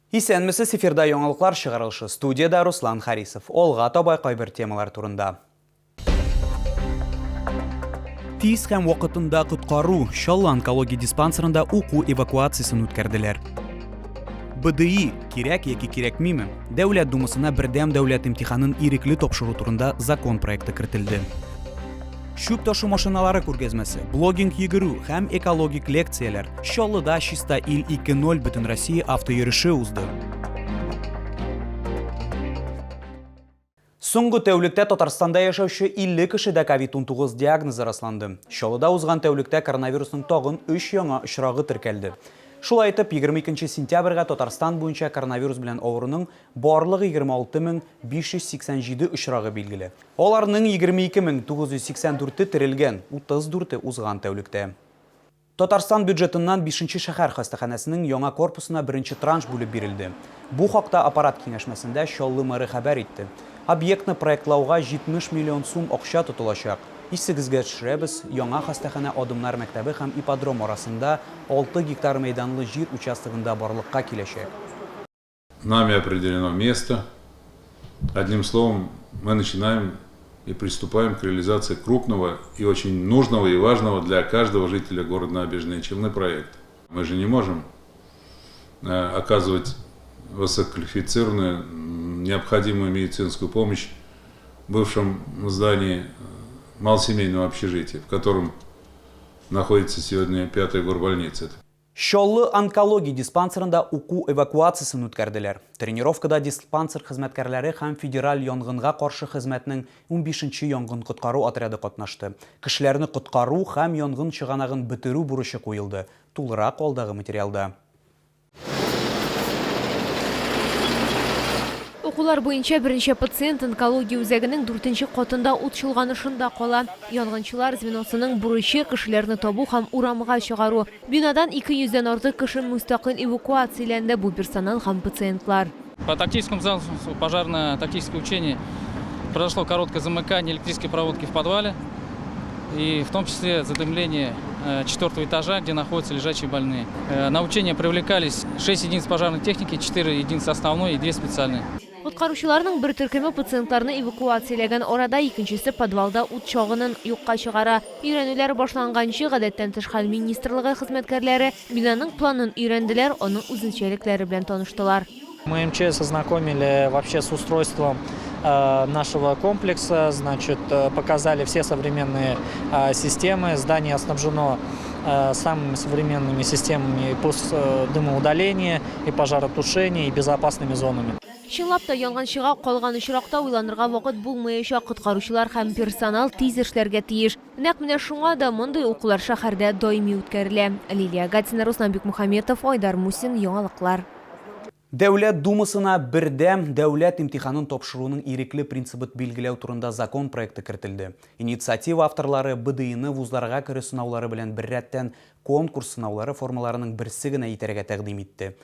Исәнмісі сеферда яңалыклар шығарылшы. Студияда Руслан Харисов. Олға табай қайбір темалар турында. Тиз һәм вақытында құтқару Шаллы онкология диспансерында уку эвакуациясын үткәрделәр. БДИ кирәк яки кирәкмиме? Дәүләт думасына бердәм дәүләт имтиханын ирекле тапшыру турында закон проекты кертелде. Шүп ташу машиналары күргәзмәсе, блогинг йөгерү һәм экологик лекцияләр. Шаллыда Чиста ил 2.0 бөтен Россия автойөреше узды. Соңгы тәүлектә Татарстанда яшәүче 50 кешедә COVID-19 диагнозы расланды. Шаллыда узган тәүлектә коронавирусның тагын 3 яңа очрагы теркәлде. Шулай итеп, 22 сентябрьгә Татарстан буенча коронавирус белән авыруның барлыгы 26587 очрагы билгеле. Аларның 22984 терелгән, 34 узган тәүлектә. Татарстан бюджетыннан 5-нче шәһәр хастаханәсенең яңа корпусына 1-нче транш бүлеп бирелде. Бу хакта аппарат киңәшмәсендә Шаллы мэры хәбәр итте. Объектны проектлауга 70 миллион сум акча тотылачак. Исегезгә төшерәбез, яңа хастахана Адымнар мәктәбе һәм ипподром арасында 6 гектар мәйданлы җир участогында барлыкка киләчәк. Нами определено место. Одним словом, мы начинаем и приступаем к реализации крупного и очень нужного и важного для каждого жителя города Набережные Челны проекта. Мы же не можем оказывать высококвалифицированную необходимую медицинскую помощь в бывшем здании малосемейного общежития, в котором находится сегодня 5-я горбольница. Шаллы онкология диспансерында уку эвакуациясын үткәрделәр. Тренировкада диспансер хезмәткәрләре һәм федераль янгынга каршы хезмәтнең 15-нче янгын коткару отряды катнашты. Кешеләрне коткару һәм янгын чыганагын бетерү бурычы куелды. Тулырак алдагы материалда. Укулар буенча беренче пациент онкология үзәгенең 4-нче катында ут чылганышында кала. Янгынчылар звеносының бурычы кешеләрне табу һәм урамга чыгару. Бинадан 200-дән артык кеше мустакил эвакуацияләнде, бу персонал һәм пациентлар. По тактическому залу пожарно-тактическое учение произошло короткое замыкание электрической проводки в подвале и в том числе задымление 4-го этажа, где находятся лежачие больные. На учение привлекались 6 единиц пожарной техники, 4 единицы основной и 2 специальные. Құтқарушыларның бір төркеме пациентларны эвакуацияләгән арада, икенчесе подвалда ут чагынын юкка чыгара. Өйрәнүләр башланганчы гадәттән тыш хәл министрлыгы хезмәткәрләре бинаның планын өйрәнделәр, аның үзенчәлекләре белән таныштылар. Мы МЧС ознакомили вообще с устройством нашего комплекса, значит, показали все современные системы. Здание снабжено самыми современными системами дымоудаления, и пожаротушения, и безопасными зонами. Чынлап та янгынчыга калган очракта уйланырга вакыт булмаячак, коткаручылар һәм персонал тиз эшләргә тиеш. Нәкъ менә шуңа да мондый укулар шәһәрдә даими үткәрелә. Лилия Гатина, Руслан Бикмөхәмметов, Айдар Мусин, яңалыклар. Дәүләт думасына бердәм дәүләт имтиханын тапшыруның ирекле принцибын билгеләү турында закон проекты кертелде. Инициатива авторлары БДИны вузларга керү сынаулары белән бер рәттән конкурс сынаулары формаларының берсе генә итәргә тәкъдим итте.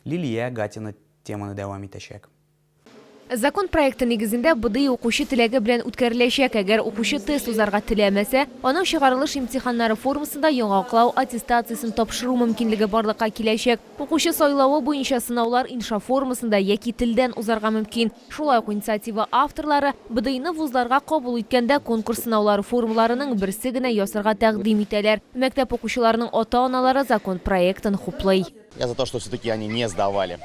Лилия Гатина теманы дәвам итәчәк. Закон проекты нигезендә БДИ укучы теләге белән үткәреләчәк. Әгәр укучы тест узарга теләмәсә, аның чыгарылыш имтиханнары формасында яңаклау аттестациясын тапшыру мөмкинлеге барлыкка киләчәк. Укучы сайлавы буенча сынаулар инша формасында яки телдән узарга мөмкин. Шулай ук инициатива авторлары БДИны вузларга кабул иткәндә конкурс сынаулары формаларының берсе генә ясарга тәкъдим итәләр. Мәктәп укучыларының ата-аналары закон проектын хуплый. Я за то, что все-таки они не сдавали.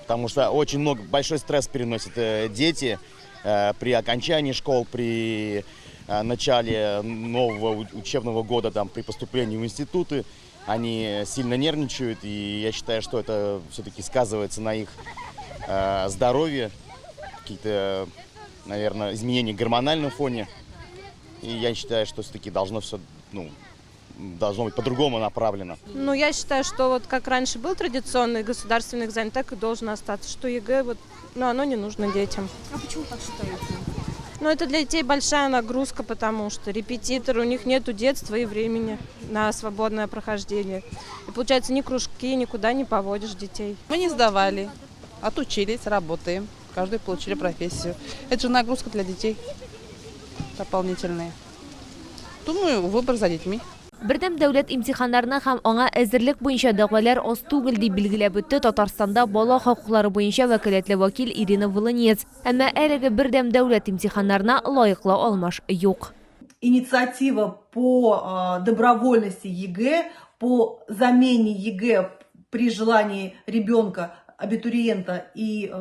Потому что очень большой стресс переносят дети при окончании школ, при начале нового учебного года, при поступлении в институты. Они сильно нервничают, и я считаю, что это все-таки сказывается на их здоровье, какие-то, наверное, изменения в гормональном фоне. И я считаю, что все-таки должно все, должно быть по-другому направлено. Я считаю, что вот как раньше был традиционный государственный экзамен, так и должен остаться. Что ЕГЭ, оно не нужно детям. А почему так считаете? Это для детей большая нагрузка, потому что репетиторы, у них нету детства и времени на свободное прохождение. И получается, ни кружки, никуда не поводишь детей. Мы не сдавали, отучились, работаем. Каждый получили профессию. Это же нагрузка для детей дополнительная. Думаю, выбор за детьми. Бердәм дәүләт имтиханнарына һәм аңа әзерлек буенча дәгъвалар аз түгел дип билгеләп үтте Татарстанда бала хокуклары буенча вәкаләтле вәкил Ирина Волынец. Әмма әлеге бердәм дәүләт имтиханнарына лаеклы алмаш юк. Инициатива по добровольности ЕГЭ, по замене ЕГЭ при желании ребенка, абитуриента и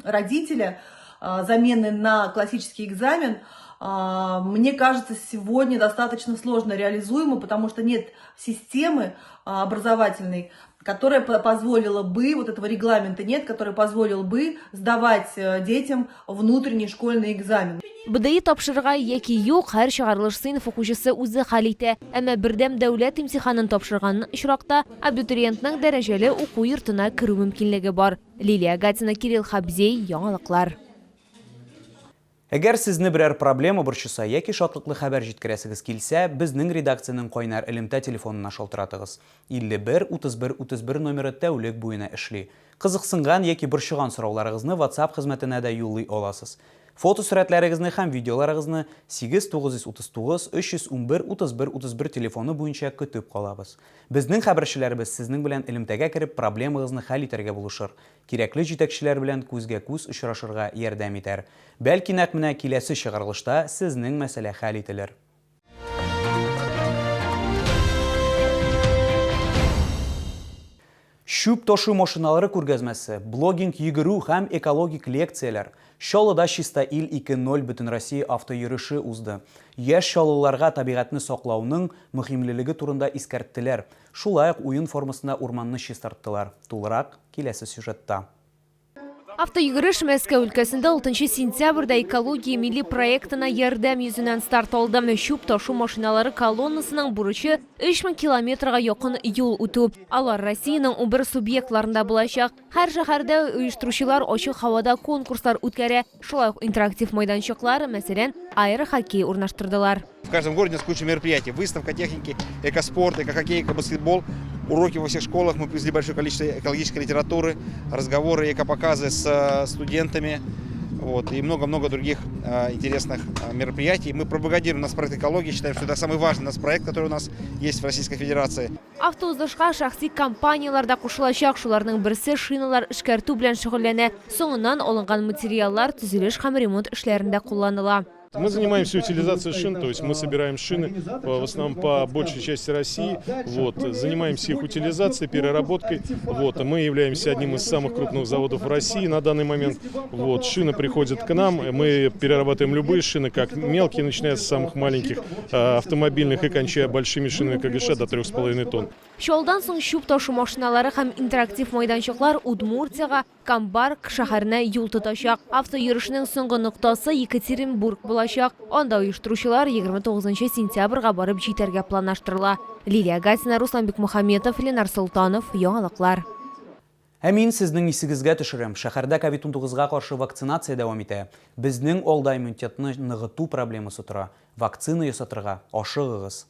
родителя, замены на классический экзамен, мне кажется, сегодня достаточно сложно реализуемо, потому что нет системы образовательной, которая позволила бы, вот этого регламента нет, который позволил бы сдавать детям внутренний школьный экзамен. БДИ тапшырырга яки юк, һәр чыгарылыш сыйныф укучысы үзе хәл итә. Әмма бердәм дәүләт имтиханын тапшырган очракта абитуриентның дәрәҗәле уку йортына керү мөмкинлеге бар. Лилия Гатина, Кирилл Хабзей, яңалыклар. Әгәр сезне берәр проблема борчыса яки шатлыклы хәбәр җиткерәсегез килсә, безнең редакциянең кайнар элемтә телефонына шалтыратыгыз. 51-31-31 номеры тәүлек буена эшли. Кызыксынган яки борчыган сорауларыгызны WhatsApp хезмәтенә дә юллый аласыз. Фото сурәтләрегезне һәм видеоларыгызны 8939-311-31-31 телефоны буенча көтеп калабыз. Безнең хәбәрчеләребез сезнең белән элемтәгә кереп проблемагызны хәл итәргә булышыр. Кирәкле җитәкчеләр белән күзгә-күз очрашырга ярдәм итәр. Бәлки нәкъ менә киләсе чыгарылышта сезнең мәсьәлә хәл ителер. Шүп ташу машиналары күргәзмәсе, блогинг, йөгерү һәм экологик лекцияләр. Чаллыда Чиста ил 2.0 бөтен Россия автойөреше узды. Яшь чаллыларга табигатьне саклауның мөһимлеге турында искәрттеләр. Шулай ук уен формасына урманны чистарттылар. Тулырак киләсе сюжетта. Автоюгырыш Мәскәү өлкәсендә 6 сентябрьдә экология милли проектына ярдәм йөзеннән старт алды. Шүп ташу машиналары колоннасының бурычы 3000 километрга якын юл үтү. Алар Россиянең 11 субъектларында булачак. Һәр шәһәрдә оештыручылар ачык һавада конкурслар үткәрә. Шулай ук интерактив майданчыклар, мәсәлән, аэро-хоккей урнаштырдылар. В каждом городе у нас куча мероприятий. Выставка техники, экоспорт, эко-хоккей, эко-баскетбол. Уроки во всех школах. Мы привезли большое количество экологической литературы, разговоры, эко-показы с студентами. Вот, и много-много других интересных мероприятий. Мы пропагандируем наш проект экологии. Считаем, что это самый важный наш проект, который у нас есть в Российской Федерации. Автоузышка шәхси компанияларда кушылачак, шуларның берсе шиналар эшкәртү белән шөгыльләнә. Соңыннан алынган материаллар төзелеш һәм ремонт эшләрендә кулланыла. Мы занимаемся утилизацией шин, то есть мы собираем шины в основном по большей части России, занимаемся их утилизацией, переработкой. Мы являемся одним из самых крупных заводов в России на данный момент. Шины приходят к нам, мы перерабатываем любые шины, как мелкие, начиная с самых маленьких автомобильных и кончая большими шинами КГШ до 3,5 тонн. Шолдан соң шүп ташу машиналары һәм интерактив майданчыклар Удмуртияга, Камбарк шәһәренә юл тотачак. Автойөрешнең соңгы ноктасы Екатеринбург булачак. Анда оештыручылар 29 сентябрьгә барып җитәргә планлаштырыла. Лилия Гатина, Руслан Бикмөхәмметов, Ленар Солтанов, яңалыклар. Мин сезнең исегезгә төшерәм. Шәһәрдә COVID-19-га каршы вакцинация дәвам итә. Безнең алда иммунитетны ныгыту проблемасы тора. Вакцина ясатырга ашыгыгыз.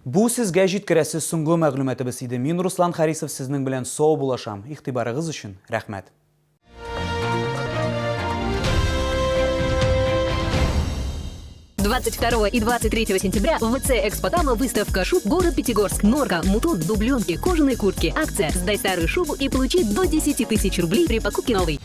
Бу сезгә җиткерәсе соңгы мәгълүматыбыз иде. Мин Руслан Харисов сезнең белән сау булашам. Игътибарыгыз өчен рәхмәт. 22 и 23 сентября в ВЦ «Экспотама» выставка шуб город Пятигорск. Норка, мутон, дубленки, кожаные куртки. Акция «Сдай старую шубу и получи до 10 000 рублей при покупке новой».